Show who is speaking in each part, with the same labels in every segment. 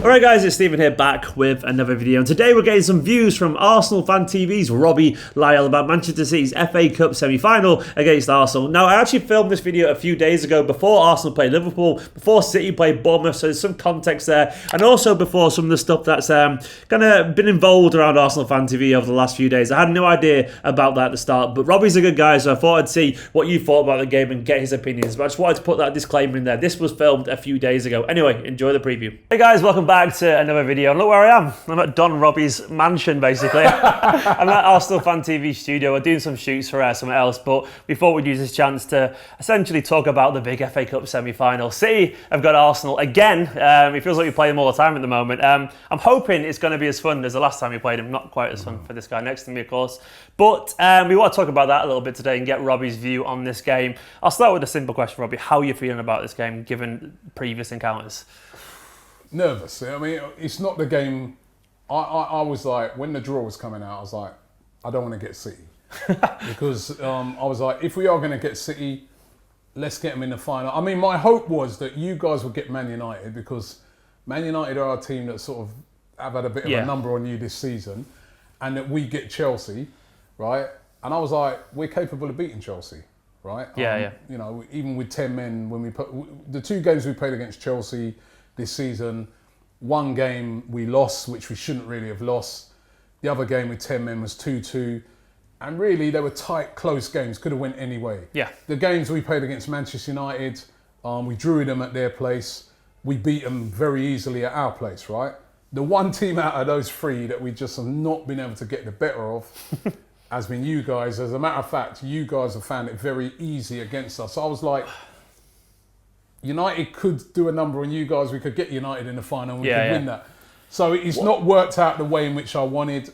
Speaker 1: Alright guys, it's Stephen here back with another video, and today we're getting some views from Arsenal fan TV's Robbie, Lyle about Manchester City's FA Cup semi-final against Arsenal. Now I actually filmed this video a few days ago before Arsenal played Liverpool, before City played Bournemouth, so there's some context there, and also before some of the stuff that's kind of been involved around Arsenal fan TV over the last few days. I had no idea about that at the start, but Robbie's a good guy, so I thought I'd see what you thought about the game and get his opinions, but I just wanted to put that disclaimer in there. This was filmed a few days ago. Anyway, enjoy the preview. Hey guys, welcome back to another video, and look where I am. I'm at Don Robbie's mansion, basically. I'm at Arsenal Fan TV studio. We're doing some shoots for something else, but we thought we'd use this chance to essentially talk about the big FA Cup semi-final. City have got Arsenal again. It feels like we play them all the time at the moment. I'm hoping it's going to be as fun as the last time we played them. Not quite as fun for this guy next to me, of course. But we want to talk about that a little bit today and get Robbie's view on this game. I'll start with a simple question, Robbie. How are you feeling about this game, given previous encounters?
Speaker 2: Nervous. I mean, it's not the game. I was like, when the draw was coming out, I was like, I don't want to get City. Because I was like, if we are going to get City, let's get them in the final. I mean, my hope was that you guys would get Man United, because Man United are a team that sort of have had a bit of a number on you this season, and that we get Chelsea, right? And I was like, we're capable of beating Chelsea, right? You know, even with 10 men, when we put the two games we played against Chelsea this season, one game we lost, which we shouldn't really have lost. The other game with 10 men was 2-2. And really, they were tight, close games, could have went any way. Yeah. The games we played against Manchester United, we drew them at their place. We beat them very easily at our place, right? The one team out of those three that we just have not been able to get the better of has been you guys. As a matter of fact, you guys have found it very easy against us. So I was like, United could do a number on you guys. We could get United in the final and we could win that. So it's not worked out the way in which I wanted.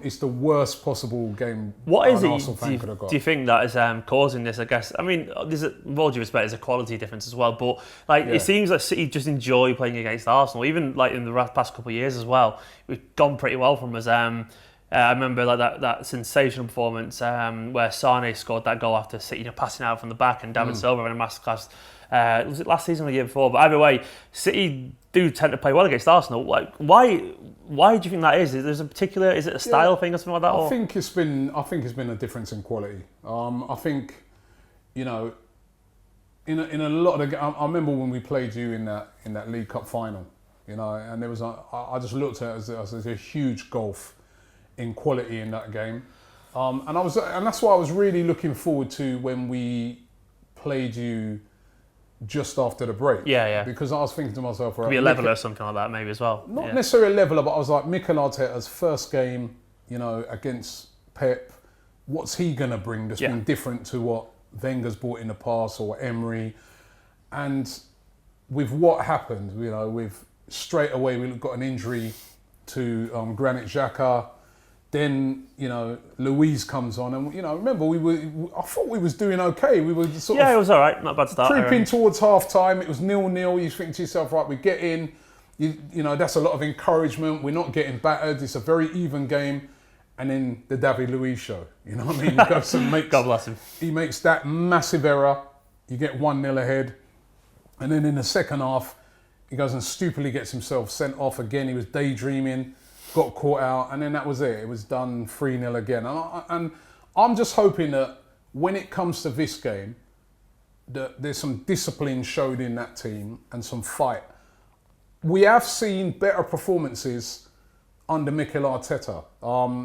Speaker 2: It's the worst possible game an Arsenal fan could have got.
Speaker 1: Do you think that is causing this, I guess? I mean, with all due respect, there's a quality difference as well. But it seems like City just enjoy playing against Arsenal. Even like in the past couple of years as well, we've gone pretty well from us. I remember like that sensational performance where Sane scored that goal after City passing out from the back, and David Silva in a masterclass. Was it last season or the year before? But either way, City do tend to play well against Arsenal. Like, why do you think that is? Is it a style thing or something like that?
Speaker 2: I think it's been a difference in quality. I think, you know, in a lot of the, I remember when we played you in that League Cup final, you know, and there was I just looked at it as a huge gulf in quality in that game, and that's why I was really looking forward to when we played you just after the break. Because I was thinking to myself,
Speaker 1: could be a leveler or something like that maybe as well.
Speaker 2: Not necessarily a leveler, but I was like, Mikel Arteta's first game, you know, against Pep, what's he going to bring that's been different to what Wenger's brought in the past or Emery? And with what happened, you know, straight away we got an injury to Granit Xhaka. Then, you know, Luiz comes on, and, you know, remember, I thought we was doing okay. We were sort of...
Speaker 1: it was all right. Not a bad start.
Speaker 2: Creeping towards half-time. It was 0-0. You think to yourself, right, we get in. You know, that's a lot of encouragement. We're not getting battered. It's a very even game. And then the David Luiz show. You know what I mean? He goes and makes,
Speaker 1: God bless him.
Speaker 2: He makes that massive error. You get 1-0 ahead. And then in the second half, he goes and stupidly gets himself sent off again. He was daydreaming. Got caught out, and then that was it. It was done 3-0 again. And I'm just hoping that when it comes to this game, that there's some discipline showed in that team and some fight. We have seen better performances under Mikel Arteta.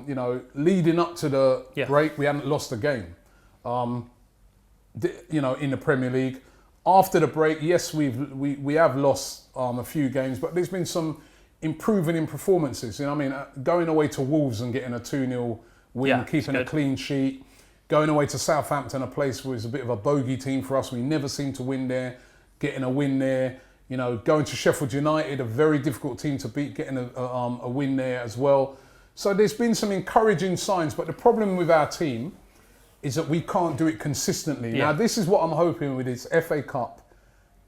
Speaker 2: You know, leading up to the break, we hadn't lost a game. You know, in the Premier League. After the break, yes, we have lost a few games, but there's been some improving in performances. You know what I mean? Going away to Wolves and getting a 2-0 win, keeping a clean sheet. Going away to Southampton, a place where it's a bit of a bogey team for us. We never seem to win there. Getting a win there. You know, going to Sheffield United, a very difficult team to beat, getting a win there as well. So there's been some encouraging signs, but the problem with our team is that we can't do it consistently. Now, this is what I'm hoping with this FA Cup.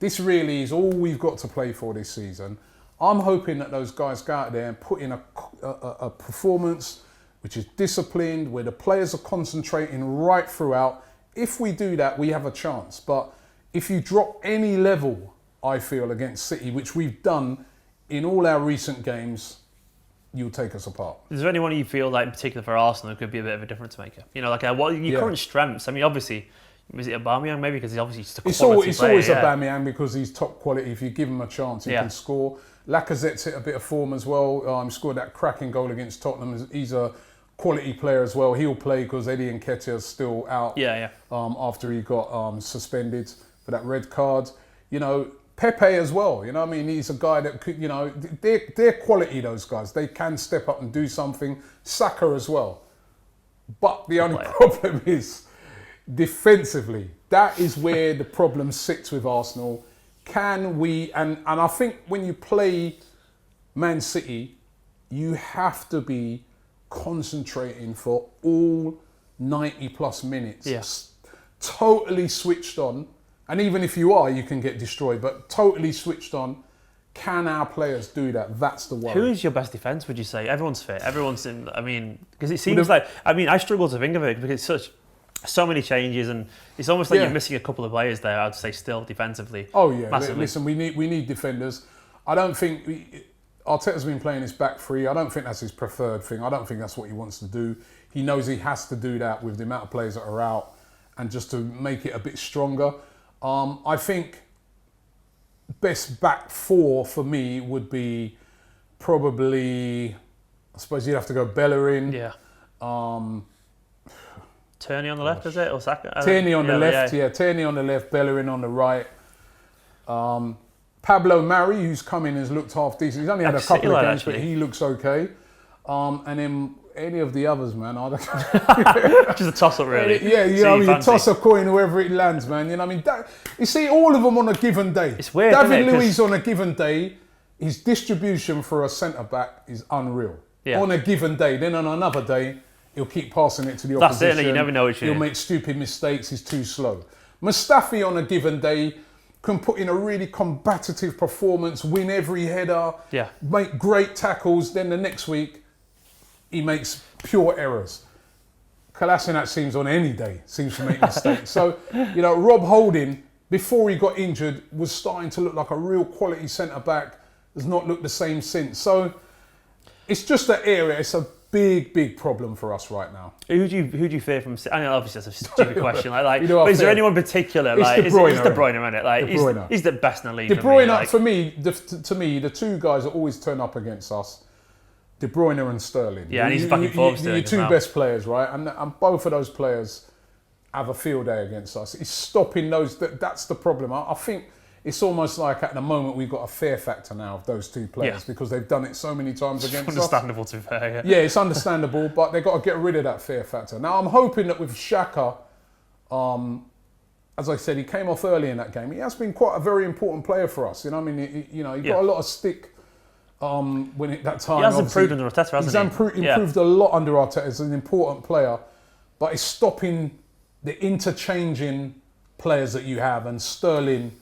Speaker 2: This really is all we've got to play for this season. I'm hoping that those guys go out there and put in a performance which is disciplined, where the players are concentrating right throughout. If we do that, we have a chance. But if you drop any level, I feel, against City, which we've done in all our recent games, you'll take us apart.
Speaker 1: Is there anyone you feel like in particular for Arsenal who could be a bit of a difference maker? You know, like what are your current strengths? I mean, obviously, is it Aubameyang maybe because he's obviously just a quality
Speaker 2: It's
Speaker 1: player,
Speaker 2: always Aubameyang because he's top quality. If you give him a chance, he can score. Lacazette's hit a bit of form as well. Scored that cracking goal against Tottenham. He's a quality player as well. He'll play because Eddie Nketiah's still out. After he got suspended for that red card. You know, Pepe as well. You know what I mean? He's a guy that could, you know, they're quality, those guys. They can step up and do something. Saka as well. But the only problem is defensively. That is where the problem sits with Arsenal. Can we, and I think when you play Man City, you have to be concentrating for all 90 plus minutes.
Speaker 1: Yes.
Speaker 2: Totally switched on. And even if you are, you can get destroyed. But totally switched on. Can our players do that? That's the worry.
Speaker 1: Who is your best defence, would you say? Everyone's fit. Everyone's in, I mean, because it seems like, I mean, I struggle to think of it because it's so many changes and it's almost like you're missing a couple of players there, I'd say, still defensively.
Speaker 2: Oh, yeah.
Speaker 1: Massively.
Speaker 2: Listen, we need defenders. I don't think... Arteta's been playing his back three. I don't think that's his preferred thing. I don't think that's what he wants to do. He knows he has to do that with the amount of players that are out and just to make it a bit stronger. I think best back four for me would be probably, I suppose you'd have to go Bellerin.
Speaker 1: Yeah. Tierney on the left, is it? Or Saka?
Speaker 2: Tierney on the left, Tierney on the left, Bellerin on the right. Pablo Mari, who's come in, has looked half decent. He's only had a couple of games, but he looks okay. And then any of the others, man, I don't
Speaker 1: just a toss-up, really.
Speaker 2: You toss a coin wherever it lands, man. You know what I mean? You see all of them on a given day.
Speaker 1: It's weird,
Speaker 2: David Luiz on a given day, his distribution for a centre-back is unreal. Yeah. On a given day. Then on another day, he'll keep passing it to the opposition.
Speaker 1: That's it, you never know which
Speaker 2: He'll make stupid mistakes, he's too slow. Mustafi on a given day can put in a really combative performance, win every header, make great tackles. Then the next week, he makes pure errors. Kolasinac seems on any day, seems to make mistakes. So, you know, Rob Holding, before he got injured, was starting to look like a real quality centre-back. Has not looked the same since. So, it's just an area. It's a big problem for us right now.
Speaker 1: Who do you fear from? I know, obviously that's a stupid question. But is there anyone in particular? Like,
Speaker 2: De Bruyne,
Speaker 1: it's De Bruyne, isn't it? Like, he's the best in the league.
Speaker 2: De Bruyne, for me, to me, the two guys that always turn up against us, De Bruyne and Sterling.
Speaker 1: Yeah, and he's back and forth.
Speaker 2: Your two best players, right? And both of those players have a field day against us. It's stopping those. That's the problem. I think it's almost like at the moment we've got a fear factor now of those two players because they've done it so many times against us.
Speaker 1: Understandable, to be fair.
Speaker 2: Yeah, it's understandable, but they've got to get rid of that fear factor. Now, I'm hoping that with Xhaka, as I said, he came off early in that game. He has been quite a very important player for us. You know, I mean, he got a lot of stick. When at that time,
Speaker 1: he has improved under Arteta, hasn't he?
Speaker 2: He's improved a lot under Arteta as an important player, but it's stopping the interchanging players that you have. And Sterling,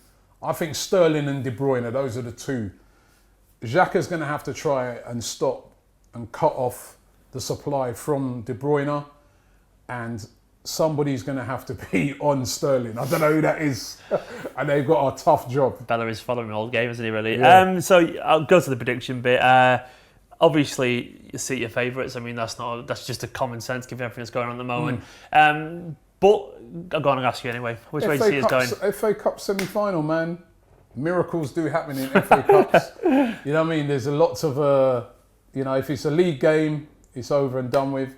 Speaker 2: I think Sterling and De Bruyne, those are the two. Xhaka's going to have to try and stop and cut off the supply from De Bruyne, and somebody's going to have to be on Sterling. I don't know who that is. And they've got a tough job.
Speaker 1: Bella is following the old game, isn't he, really?
Speaker 2: Yeah.
Speaker 1: So I'll go to the prediction bit. Obviously, you see your favourites. I mean, that's just a common sense given everything that's going on at the moment. But I'm going to ask you anyway. Which way do you see us going?
Speaker 2: FA Cup semi-final, man. Miracles do happen in FA Cups. You know what I mean? There's a lots of, if it's a league game, it's over and done with.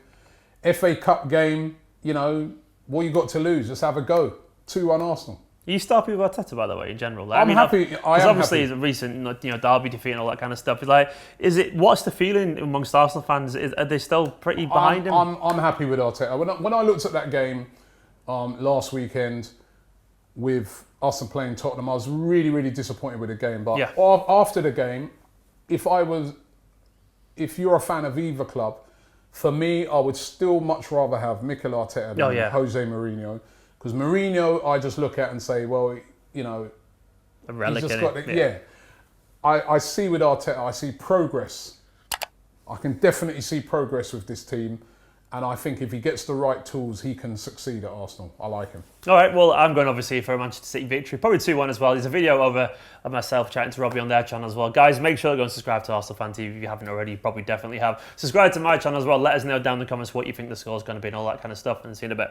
Speaker 2: FA Cup game, you know, what you got to lose? Just have a go. 2-1 Arsenal.
Speaker 1: Are you happy with Arteta, by the way, in general?
Speaker 2: I'm happy. I am
Speaker 1: obviously,
Speaker 2: happy.
Speaker 1: It's a recent, Derby defeat and all that kind of stuff. What's the feeling amongst Arsenal fans? Are they still pretty behind him?
Speaker 2: I'm happy with Arteta. When I looked at that game last weekend with Arsenal playing Tottenham, I was really disappointed with the game. But after the game, if you're a fan of either club, for me, I would still much rather have Mikel Arteta than Jose Mourinho. Because Mourinho, I just look at and say, well, you know,
Speaker 1: a relic,
Speaker 2: he's just got I see with Arteta, I see progress. I can definitely see progress with this team. And I think if he gets the right tools, he can succeed at Arsenal. I like him.
Speaker 1: All right, well, I'm going obviously for a Manchester City victory, probably 2-1 as well. There's a video of myself chatting to Robbie on their channel as well. Guys, make sure to go and subscribe to Arsenal Fan TV if you haven't already. You probably definitely have. Subscribe to my channel as well. Let us know down in the comments what you think the score is going to be and all that kind of stuff. And see you in a bit.